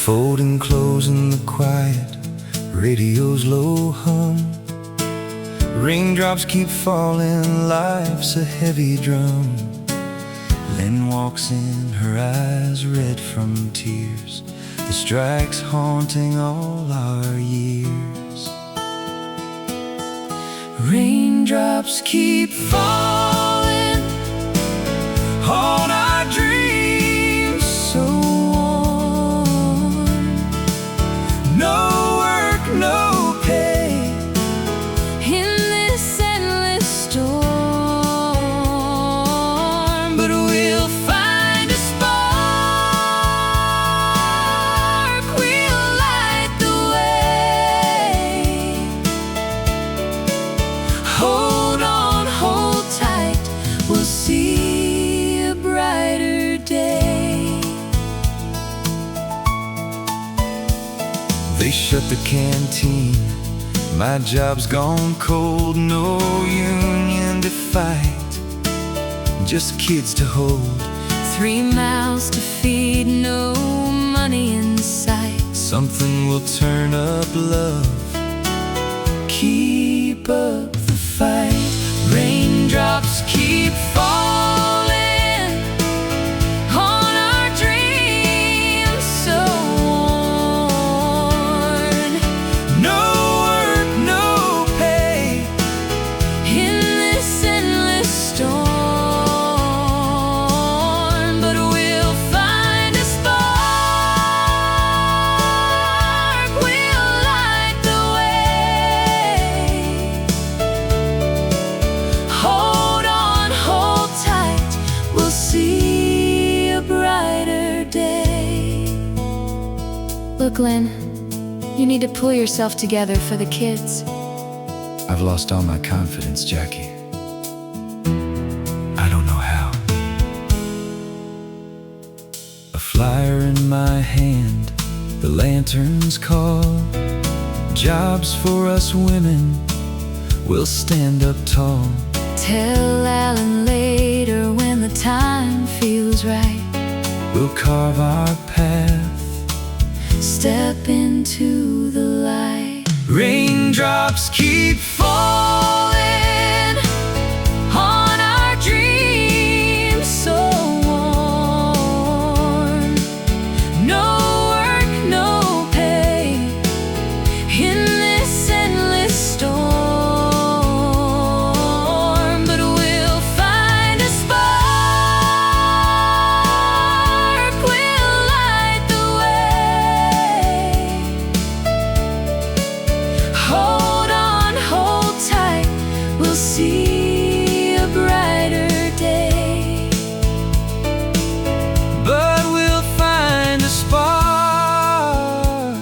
Folding clothes in the quiet, radio's low hum. Raindrops keep falling, life's a heavy drum. Lynn walks in, her eyes red from tears. The strike's haunting all our years. Raindrops keep falling on our dreams so warm. No work, no pay in this endless storm, but we'll find a spark, we'll light the way. Hold on, hold tight, we'll see a brighter day. They shut the canteen, my job's gone cold. No union to fight, just kids to hold. 3 mouths to feed, no money in sight. Something will turn up, love, keep up the fight. Raindrops keep falling on our dreams so worn. No work, no pay in this endless storm, but we'll find a spark, we'll light the way. Hold on, hold tight, we'll see a brighter day. Look, Lynn, you need to pull yourself together for the kids. I've lost all my confidence, Jackie. I don't know how. A flyer in my hand, the lanterns call. Jobs for us women, we'll stand up tall. Tell Alan later when the time feels right. We'll carve our path, step into the light. Raindrops keep falling on our dreams so warm. No work, no pay in this endless storm, but we'll find a spark, we'll light the way. Hold on, hold tight, we'll see a brighter day. But we'll find a spark,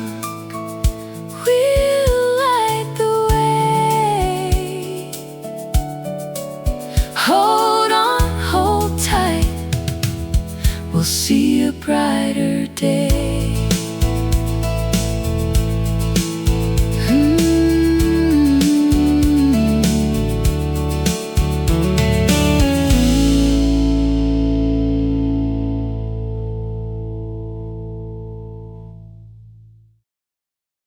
we'll light the way. Hold on, hold tight, we'll see a brighter day.